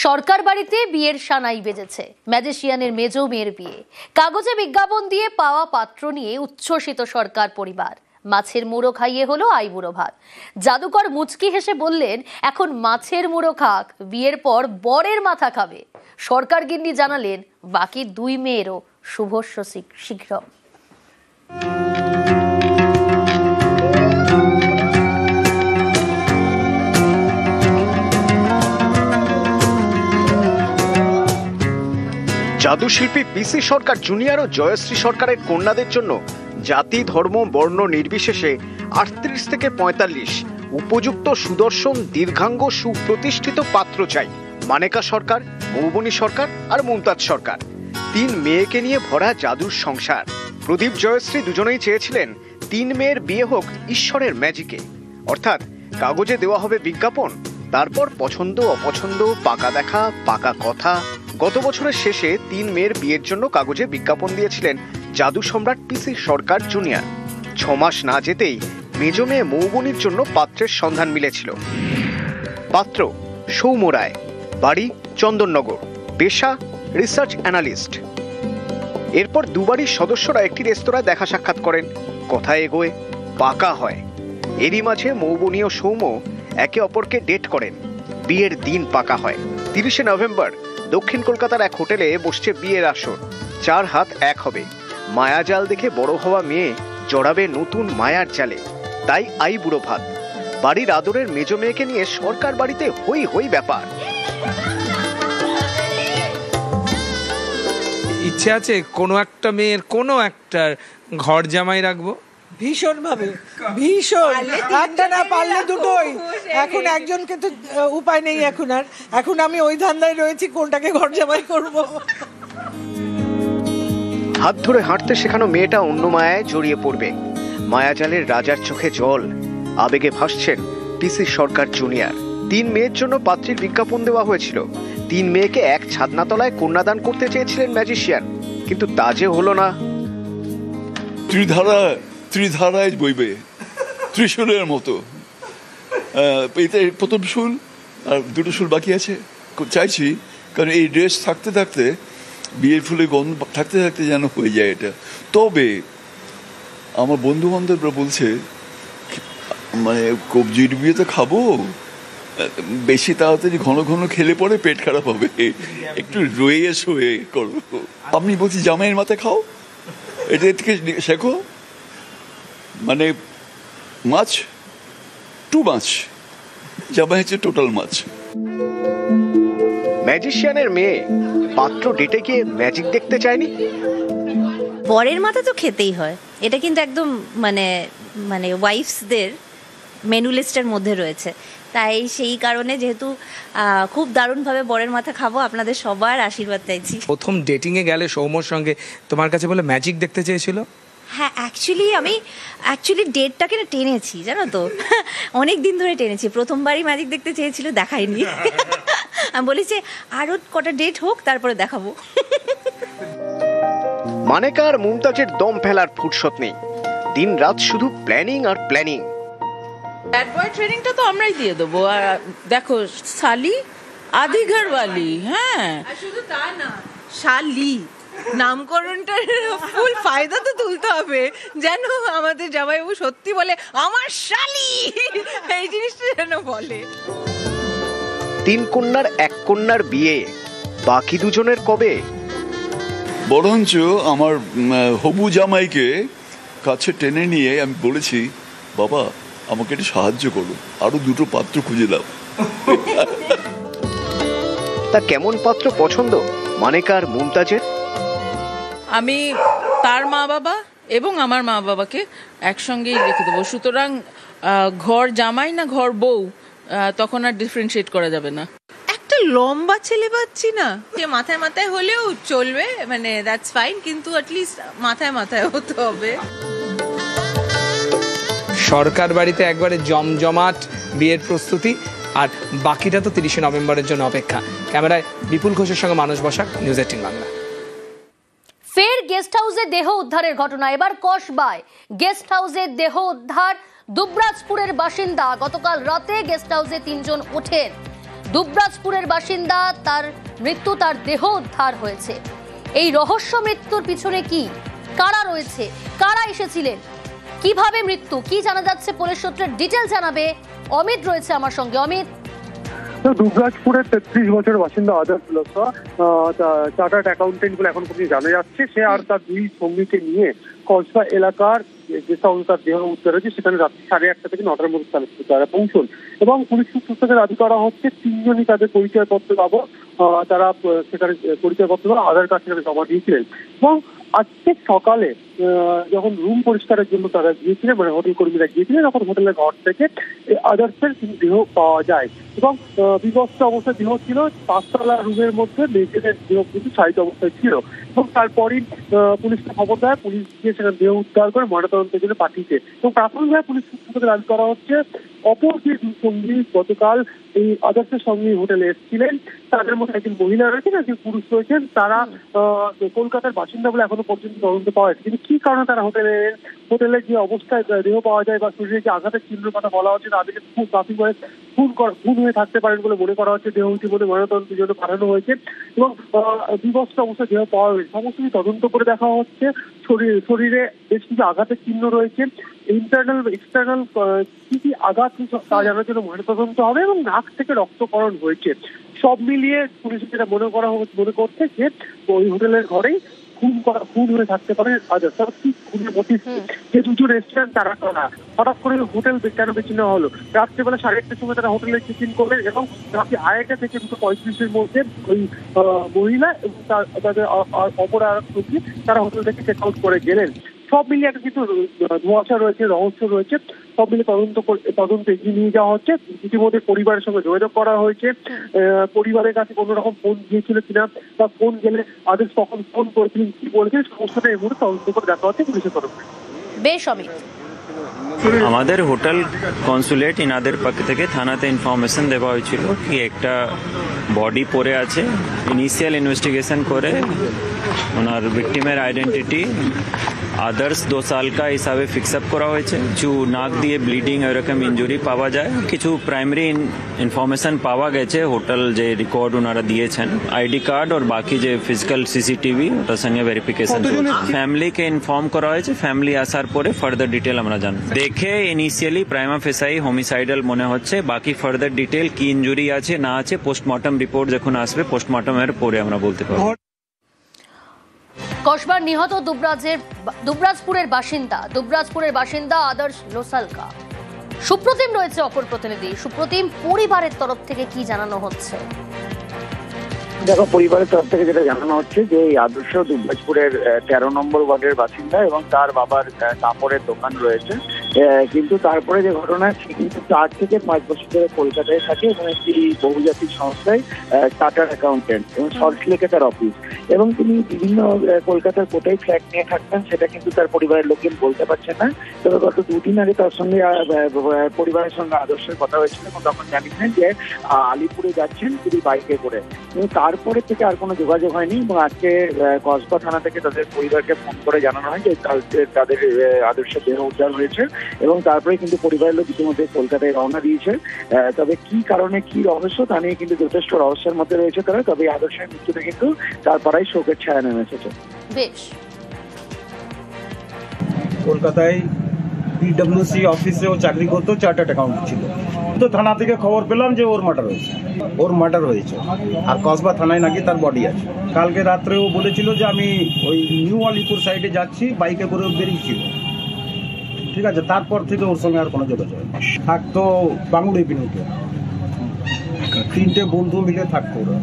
সরকার বাড়িতে বিয়ের সানাই বেজেছে। ম্যাজিশিয়ানের মেজ মেয়ের বিয়ে। কাগজে বিজ্ঞাপন দিয়ে পাওয়া পাত্র নিয়ে উচ্ছ্বসিত সরকার পরিবার। মাছের মুড়ো খাইয়ে হলো আইবুড়ো ভাত। জাদুকর মুচকি হেসে বললেন, এখন মাছের মুড়ো খাক, বিয়ের পর বরের মাথা খাবে। সরকার গিন্নি জানালেন, বাকি দুই মেয়েরও শুভস্য শীঘ্র। জাদুশিল্পী পিসি সরকার জুনিয়র ও জয়শ্রী সরকারের কন্যাদের জন্য জাতি ধর্ম বর্ণ নির্বিশেষে 38 থেকে 45 উপযুক্ত সুদর্শন দীর্ঘাঙ্গ সুপ্রতিষ্ঠিত পাত্র চাই। মানেকা সরকার, মৌবনী সরকার আর মুমতাজ সরকার, 3 মেয়েকে নিয়ে ভরা জাদুর সংসার। প্রদীপ জয়শ্রী দুজনেই চেয়েছিলেন 3 মেয়ের বিয়ে হোক ঈশ্বরের ম্যাজিকে, অর্থাৎ কাগজে দেওয়া হবে বিজ্ঞাপন, তারপর পছন্দ অপছন্দ, পাকা দেখা পাকা কথা। গত বছরের শেষে 3 মেয়ের বিয়ের জন্য কাগজে বিজ্ঞাপন দিয়েছিলেন জাদু সম্রাট পিসি সরকার জুনিয়র। 6 মাস না যেতেই মেজ মেয়ে মৌবনীর জন্য পাত্রের সন্ধান মিলেছিল। পাত্র সৌম্য রায়, বাড়ি চন্দননগর, পেশা রিসার্চ অ্যানালিস্ট। এরপর দুবারই সদস্যরা একটি রেস্তোরাঁয় দেখা সাক্ষাৎ করেন, কথা এগোয়, পাকা হয়। এরই মাঝে মৌবনী ও সৌম্য একে অপরকে ডেট করেন। বিয়ের দিন পাকা হয়। 30শে নভেম্বর দক্ষিণ কলকাতার এক হোটেলে বসছে বিয়ের আসর। 4 হাত এক হবে। মায়াজাল দেখে বড় হওয়া মেয়ে জড়াবে নতুন মায়ার জালে, তাই আইবুড়ো ভাত। বাড়ির আদরের মেজ মেয়েকে নিয়ে সরকার বাড়িতে হই হই ব্যাপার। ইচ্ছে আছে কোনো একটা মেয়ের কোনো একটার ঘর জামাই রাখবো, ভীষণ ভাবে, ভীষণ। একটা না পারলে দুটোই। এখন একজনকে তো উপায় নেই এখন আমি ওই ধান্দায় রয়েছি কোনটাকে ঘর জামাই করব। হাত ধরে হাঁটতে শেখানো মেয়েটা অন্য মায়ায় জড়িয়ে পড়বে। মায়াজালের রাজার চোখে জল, আবেগে ভাসছেন পিসি সরকার জুনিয়র। 3 মেয়ের জন্য পাত্রীর বিজ্ঞাপন দেওয়া হয়েছিল। 3 মেয়েকে এক ছাদনাতলায় কন্যাদান করতে চেয়েছিলেন ম্যাজিশিয়ান, কিন্তু তা যে হলো না। ত্রিধারায় বইবে, ত্রিশূলের মতো। এতে প্রথম শুল আর 2টো শুল বাকি আছে। চাইছি, কারণ এই ড্রেস থাকতে থাকতে, বিয়ের ফুলে গন্ধ থাকতে থাকতে যেন হয়ে যায় এটা। তবে আমার বন্ধু বান্ধবরা বলছে, মানে কবজির বিয়ে তো খাবো, বেশি তাড়াতাড়ি ঘন ঘন খেলে পরে পেট খারাপ হবে, একটু রয়ে শোয়ে করবো। আপনি বলছি জামাইয়ের মাথায় খাও, এটা থেকে শেখো। মানে মাছ, 2 মাছ, জামাই হচ্ছে টোটাল মাছ। ম্যাজিশিয়ানের মেয়ে পাত্র ডেটে গিয়ে ম্যাজিক দেখতে চায়নি। বরের মাথা তো খেতেই হয়, এটা কিন্তু একদম মানে ওয়াইফসদের মেনু লিস্টের মধ্যে রয়েছে। তাই সেই কারণে যেহেতু খুব দারুণভাবে বরের মাথা খাবো, আপনাদের সবার আশীর্বাদ চাইছি। প্রথম ডেটিংয়ে গেলে সৌম্যর সঙ্গে তোমার কাছে বলে ম্যাজিক দেখতে চেয়েছিল। হ্যাঁ, আমি ডেটটাকে না টেনেছি, জানো তো, অনেক দিন ধরে টেনেছি। প্রথমবারই ম্যাজিক দেখতে চেয়েছিল, দেখায়নি। আমি বলেছি আরো কটা ডেট হোক, তারপরে দেখাবো। মানেকা আর মুমতাজের দম ফেলার ফুরসত নেই, দিন রাত শুধু প্ল্যানিং আর প্ল্যানিং। ব্যাড বয় ট্রেনিংটা তো আমরাই দিয়ে দেবো। আর দেখো, শালি আধি ঘরওয়ালি। হ্যাঁ, শুধু তা না, শালি নামকরণটার ফুল ফায়দা তো তুলতে হবে, যেন আমাদের জামাইবাবু সত্যি বলে আমার শালি, এই জিনিসটা যেন বলে। 3 কন্যার 1 কন্যার বিয়ে, বাকি দুজনের কবে? বরঞ্চ আমার হবু জামাইকে কাছে টেনে নিয়ে আমি বলেছি, বাবা আমাকে একটু সাহায্য করো, আরো 2টো পাত্র খুঁজে দাও। তা কেমন পাত্র পছন্দ মানেকা আর মুমতাজের? আমি তার মা বাবা এবং আমার মা বাবাকে একসঙ্গেই রেখে দেবো, সুতরাং ঘর জামাই না ঘর বউ তখন আর ডিফারেন্সিয়েট করা যাবে না। একটা লম্বা ছেলে পাচ্ছি না, যে মাথায় মাথায় হলেও চলবে, মানে দ্যাটস ফাইন, কিন্তু অ্যাটলিস্ট মাথায় মাথায় হতে হবে। সরকার বাড়িতে একবারে জমজমাট বিয়ের প্রস্তুতি, আর বাকিটা তো 30শে নভেম্বরের জন্য অপেক্ষা। ক্যামেরায় বিপুল ঘোষের সঙ্গে মানুষ বসাক, নিউজ 18 বাংলা। ফের গেস্ট হাউসে দেহ উদ্ধারের ঘটনা, এবার কসবায় গেস্ট হাউসে দেহ উদ্ধার। দুবরাজপুরের বাসিন্দা, গতকাল রাতে গেস্ট হাউসে 3 জন ওঠেন। দুবরাজপুরের বাসিন্দা, তার মৃত্যু, তার দেহ উদ্ধার হয়েছে। এই রহস্য মৃত্যুর পিছনে কি, কারা রয়েছে, কারা এসেছিলেন, কিভাবে মৃত্যু, কি জানা যাচ্ছে পুলিশ সূত্রের ডিটেল জানাবে অমিত রয়েছে আমার সঙ্গে। অমিত, দুবরাজপুরের 33 বছরের বাসিন্দা আদার্স লোসা চার্টার্ড অ্যাকাউন্টেন্ট বলে এখন পর্যন্ত জানা যাচ্ছে। সে আর তার দুই সঙ্গীকে নিয়ে কসবা এলাকার যে তার দেহ উদ্ধার হয়েছে সেখানে রাত্রি 1:30 থেকে 9টার মধ্যে তারা পৌঁছন এবং পুলিশ সূত্র থেকে দাবি করা হচ্ছে 3জনই তাদের পরিচয়পত্র পাবো, তারা সেখানে পরিচয়পত্র আধার কার্ড সেখানে জমা দিয়েছিলেন এবং আজকে সকালে যখন রুম পরিষ্কারের জন্য তারা গিয়েছিলেন, মানে হোটেল কর্মীরা গিয়েছিলেন, তখন হোটেলের ঘর থেকে আদার্সের দেহ পাওয়া যায় এবং বিভস্ত অবস্থায় দেহ ছিল। 5তলা রুমের মধ্যে মেয়েদের দেহ কিন্তু সাইড অবস্থায় ছিল এবং তারপরই পুলিশকে খবর দেয়। পুলিশ গিয়ে সেখানে দেহ উদ্ধার করে ময়নাতদন্তের জন্য পাঠিয়েছে এবং প্রাথমিকভাবে পুলিশ সূত্র থেকে দাবি করা হচ্ছে অপর যে দুই সঙ্গী গতকাল এই আদার্সের সঙ্গে হোটেলে এসেছিলেন, তাদের মধ্যে একজন মহিলা রয়েছেন, একজন পুরুষ রয়েছেন। তারা কলকাতার বাসিন্দা বলে এখনো পর্যন্ত তদন্ত পাওয়া যাচ্ছে, কিন্তু কি কারণে তারা হোটেলের যে অবস্থায় দেহ পাওয়া যায় বা শরীরে যে আঘাতের চিহ্নের কথা বলা হচ্ছে, তাদেরকে প্রাথমিকভাবে খুন হয়ে থাকতে পারেন বলে মনে করা হচ্ছে। দেহ ইতিমধ্যে ময়নাতদন্তের জন্য পাঠানো হয়েছে এবং বিভস্ত অবস্থায় দেহ পাওয়া হয়েছে। সমস্ত কিছু তদন্ত করে দেখা হচ্ছে। শরীরে বেশ কিছু আঘাতের চিহ্ন রয়েছে, ইন্টারনাল এক্সটার্নাল কি কি আঘাত তা জানার জন্য ময়নাতদন্ত হবে এবং নাক থেকে রক্তকরণ হয়েছে। সব মিলিয়ে পুলিশ যেটা মনে করছে যে ওই হোটেলের ঘরেই খুন হয়ে থাকতে পারে আদার্স। তারা কি খুনের মোটিভ, যে দুটো রেস্টুরেন্ট তারা করা হঠাৎ করে হোটেল কেন বেছে নেওয়া হলো। রাত্রেবেলা 1:30টার সময় তারা হোটেলে চেক ইন করলেন এবং রাত্রি 2:30 থেকে 2:35-এর মধ্যে ওই মহিলা এবং তাদের অপর আর তারা হোটেল থেকে চেক আউট করে গেলেন। সব মিলিয়ে একটা কিন্তু ধোঁয়াশা রয়েছে, রহস্য রয়েছে। সব মিলে তদন্ত এগিয়ে নিয়ে যাওয়া হচ্ছে। ইতিমধ্যে পরিবারের সঙ্গে যোগাযোগ করা হয়েছে। পরিবারের কাছে কোনো রকম ফোন গিয়েছিল কিনা বা ফোন গেলে আদেশ কখন ফোন করেছিলেন, কি বলেছিলেন, সমস্যাটা এই মুহূর্তে তদন্ত করে দেখা হচ্ছে পুলিশের তরফে। বেশ অমিত। আমাদের হোটেল কনসুলেট ইনাদের পক্ষ থেকে থানাতে ইনফরমেশন দেওয়া হয়েছিল কি একটা বডি পড়ে আছে। ইনিশিয়াল ইনভেস্টিগেশন করে ওনার ভিকটিমের আইডেন্টিটি আদার্স 2 সাল কা হিসাবে ফিক্স আপ করা হয়েছে। কিছু নাক দিয়ে ব্লিডিং এরকম ইঞ্জুরি পাওয়া যায়। কিছু প্রাইমারি ইনফরমেশন পাওয়া গেছে হোটেল যে রেকর্ড ওনারা দিয়েছেন, আইডি কার্ড আর বাকি যে ফিজিক্যাল সিসিটিভি ওটার সঙ্গে ভেরিফিকেশন চলছে। ফ্যামিলিকে ইনফর্ম করা হয়েছে, ফ্যামিলি আসার পরে ফার্দার ডিটেল আমরা জানবো। দেখে ইনিশিয়ালি প্রাইমা ফেসাই হোমিসাইডাল মনে হচ্ছে, বাকি ফার্দার ডিটেল কি ইঞ্জুরি আছে না আছে পোস্টমর্টম রিপোর্ট যখন আসবে পোস্টমর্টমের পরে আমরা বলতে পারবো। কসবার নিহত দুবরাজপুরের বাসিন্দা আদার্স লোসালকা। সুপ্রতিম রয়েছে অপর প্রতিনিধি। সুপ্রতিম, পরিবারের তরফ থেকে কি জানানো হচ্ছে? দেখো, পরিবারের তরফ থেকে যেটা জানানো হচ্ছে যে এই আদর্শ দুবরাজপুরের 13 নম্বর ওয়ার্ডের বাসিন্দা এবং তার বাবার কাপড়ের দোকান রয়েছে। কিন্তু তারপরে যে ঘটনা, সে কিন্তু 4 থেকে 5 বছর ধরে কলকাতায় থাকে এবং একটি বহুজাতিক সংস্থায় চার্টার্ড অ্যাকাউন্টেন্ট এবং সল্টলেকে তার অফিস, এবং তিনি বিভিন্ন কলকাতার কোথায় ফ্ল্যাট নিয়ে থাকতেন সেটা কিন্তু তার পরিবারের লোকজন বলতে পারছেন না। তবে গত 2 দিন আগে তার সঙ্গে পরিবারের সঙ্গে আদর্শের কথা হয়েছিল এবং তখন জানিয়েছেন যে আলিপুরে যাচ্ছেন তিনি বাইকে করে। কিন্তু তারপরে থেকে আর কোনো যোগাযোগ হয়নি এবং আজকে কসবা থানা থেকে তাদের পরিবারকে ফোন করে জানানো হয় যে তাদের আদর্শের দেহ উদ্ধার হয়েছে এবং তারপরে কিন্তু পরিবারের লোক ইতিমধ্যে কলকাতায় রওনা দিয়েছে। তবে কি কারণে কি রহস্য তা নিয়ে কিন্তু যথেষ্ট রহস্যের মধ্যে রয়েছে তারা। তবে আদর্শের মৃত্যুতে কিন্তু তার পাড়ায় শোকের ছায়া নেমে এসেছে। বেশ। কলকাতায় পিডব্লিউসি অফিসে ও চাকরি করতো, চার্টার্ড অ্যাকাউন্ট ছিল। তো থানা থেকে খবর পেলাম যে ওর মার্ডার হয়েছে আর কসবা থানায় নাকি তার বডি আছে। কালকে রাত্রে ও বলেছিল যে আমি ওই নিউ আলিপুর সাইডে যাচ্ছি, বাইকে করে বেরিয়েছিল। ঠিক আছে, তারপর থেকে ওর সঙ্গে আর কোনো যোগাযোগ থাকতো বাঙুড়ি পিনুতে। 3টে বন্ধু মিলে থাকতো ওরা।